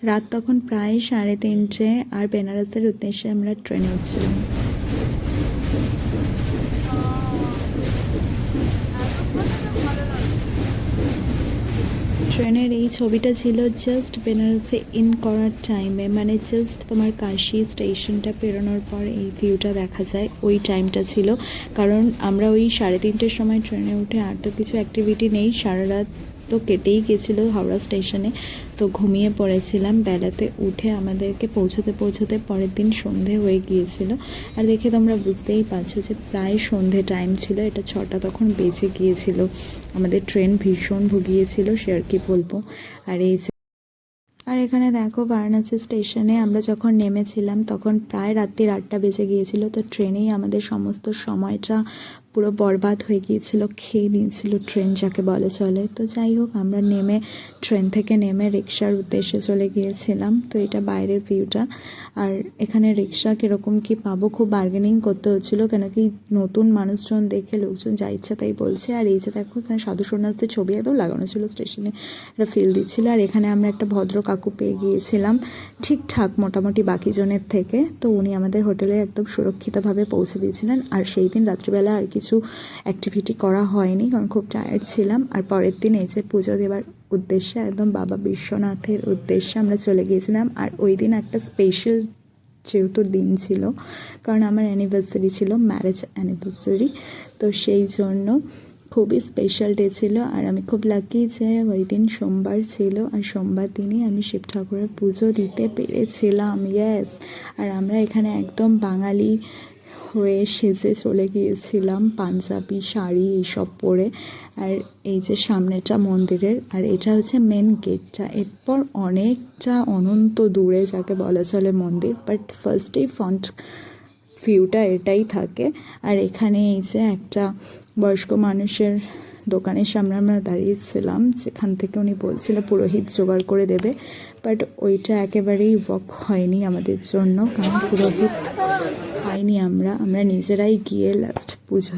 রাত তখন প্রায় 3:30 আর বেনারসের উদ্দেশ্যে আমরা ট্রেনে উঠছিলাম। ট্রেনের এই ছবিটা ছিল জাস্ট বেনারসে ইন করার টাইমে, মানে জাস্ট তোমার কাশি স্টেশনটা পেরোনোর পর এই ভিউটা দেখা যায়, ওই টাইমটা ছিল। কারণ আমরা ওই 3:30-র সময় ট্রেনে উঠে আর তো কিছু অ্যাক্টিভিটি নেই, সারা রাত তো কেটেই গেছিলো হাওড়া স্টেশনে, তো ঘুমিয়ে পড়েছিলাম। বেলাতে উঠে আমাদেরকে পৌঁছতে পরের দিন সন্ধে হয়ে গিয়েছিল। আর দেখে তোমরা বুঝতেই পারছো যে প্রায় সন্ধে টাইম ছিল, এটা 6টা তখন বেজে গিয়েছিল। আমাদের ট্রেন ভীষণ ভুগিয়েছিল, সে আর কি বলবো। আর এই আর এখানে দেখো বারাণসী স্টেশনে আমরা যখন নেমেছিলাম তখন প্রায় রাত্রি 8টা বেজে গিয়েছিল। তো ট্রেনেই আমাদের সমস্ত সময়টা পুরো বরবাদ হয়ে গিয়েছিল, খেয়ে নিয়েছিল ট্রেন যাকে বলে চলে। তো যাই হোক, আমরা ট্রেন থেকে নেমে রিক্সার উদ্দেশ্যে চলে গিয়েছিলাম। তো এটা বাইরের ভিউটা। আর এখানে রিক্সা কীরকম কী পাবো, খুব বার্গেনিং করতে হচ্ছিলো, কেন কি নতুন মানুষজন দেখে লোকজন যা ইচ্ছা তাই বলছে। আর এই যে দেখো এখানে সাধু সন্ন্যাসদের ছবি একদম লাগানো ছিল স্টেশনে, এটা ফিল দিচ্ছিলো। আর এখানে আমরা একটা ভদ্র কাকু পেয়ে গিয়েছিলাম, ঠিকঠাক মোটামুটি বাকি জনের থেকে। তো উনি আমাদের হোটেলে একদম সুরক্ষিতভাবে পৌঁছে দিয়েছিলেন। আর সেই দিন রাত্রিবেলা আর কিছু অ্যাক্টিভিটি করা হয়নি, কারণ খুব টায়ার্ড ছিলাম। আর পরের দিন এই যে পুজো দেওয়ার উদ্দেশ্যে একদম বাবা বিশ্বনাথের উদ্দেশ্যে আমরা চলে গিয়েছিলাম। আর ওই দিন একটা স্পেশাল যেহেতু দিন ছিল, কারণ আমার অ্যানিভার্সারি ছিল, ম্যারেজ অ্যানিভার্সারি, তো সেই জন্য খুবই স্পেশাল ডে ছিল। আর আমি খুব লাকি যে ওই দিন সোমবার ছিল, আর সোমবার দিনই আমি শিব ঠাকুরের পুজো দিতে পেরেছিলাম। ইয়েস। আর আমরা এখানে একদম বাঙালি হয়ে সেজে চলে গিয়েছিলাম, পাঞ্জাবি শাড়ি এইসব পরে। আর এই যে সামনেটা মন্দিরের, আর এটা হচ্ছে মেন গেটটা। এরপর অনেকটা অনন্ত দূরে যাকে বলা চলে মন্দির, বাট ফার্স্টেই ফ্রন্ট ভিউটা এটাই থাকে। আর এখানে এই যে একটা বয়স্ক মানুষের দোকানের সামনে আমরা দাঁড়িয়েছিলাম, যেখান থেকে উনি বলছিল পুরোহিত জোগাড় করে দেবে, বাট ওইটা একেবারেই ওয়ার্ক হয়নি আমাদের জন্য, কারণ পুরোহিত পাইনি আমরা নিজেরাই গিয়ে লাস্ট পুজো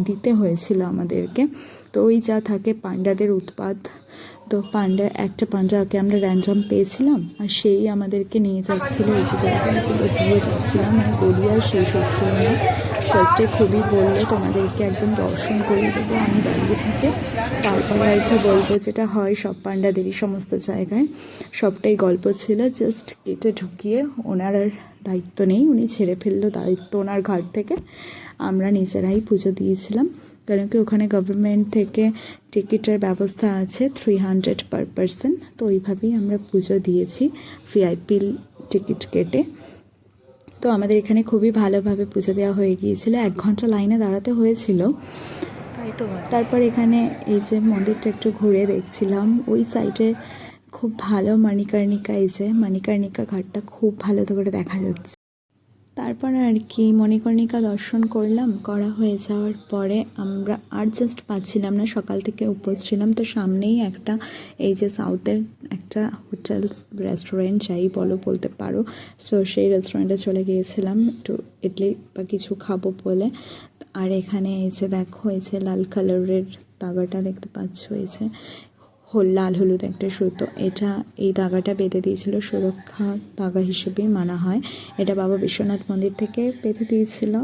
দিতে হয়েছিল আমাদেরকে। তো ওই যা থাকে পাণ্ডাদের উৎপাত, তো একটা পাণ্ডাকে আমরা র্যান্ডম পেয়েছিলাম, আর সেই আমাদেরকে নিয়ে যাচ্ছিলো এই যে জায়গাগুলো দিয়ে যাচ্ছিলাম, আর গড়িয়ার শেষ হচ্ছিল না। ফার্স্টে খুবই বললো তোমাদেরকে একদম দর্শন করিয়ে দেবো আমি দাঁড়িয়ে থেকে, তারপরে হয়তো বলবো, যেটা হয় সব পাণ্ডাদেরই সমস্ত জায়গায়। সবটাই গল্প ছিল, জাস্ট গেটে ঢুকিয়ে ওনার আর দায়িত্ব নেই, উনি ছেড়ে ফেললো দায়িত্ব ওনার ঘাট থেকে। আমরা নিজেরাই পুজো দিয়েছিলাম, কারণ কি ওখানে গভর্নমেন্ট থেকে টিকিটের ব্যবস্থা আছে 300 পার পারসন। তো ওইভাবেই আমরা পুজো দিয়েছি ভিআইপি টিকিট কেটে। তো আমাদের এখানে খুবই ভালোভাবে পুজো দেওয়া হয়ে গিয়েছিল, 1 ঘন্টা লাইনে দাঁড়াতে হয়েছিল। তারপর এখানে এই যে মন্দিরটা একটু ঘুরে দেখছিলাম, ওই সাইডে খুব ভালো মণিকর্ণিকা, এই যে মণিকর্ণিকা ঘাটটা খুব ভালো করে দেখা যাচ্ছে। তারপর আর কি মণিকর্ণিকা দর্শন করা হয়ে যাওয়ার পরে আমরা আর জাস্ট পাচ্ছিলাম না, সকাল থেকে উপোস ছিলাম। তো সামনেই একটা এই যে সাউথের একটা হোটেল রেস্টুরেন্ট যাই বলতে পারো, সো সেই রেস্টুরেন্টে চলে গিয়েছিলাম একটু ইডলি বা কিছু খাবো বলে। আর এখানে এই যে দেখো এই যে লাল কালারের দাগাটা দেখতে পাচ্ছ, এই যে লাল হলুদ একটা সুতো, এই দাগাটা বেঁধে দিয়েছিল, সুরক্ষা দাগা হিসেবেই মানা হয়। এটা বাবা বিশ্বনাথ মন্দির থেকে বেঁধে দিয়েছিল।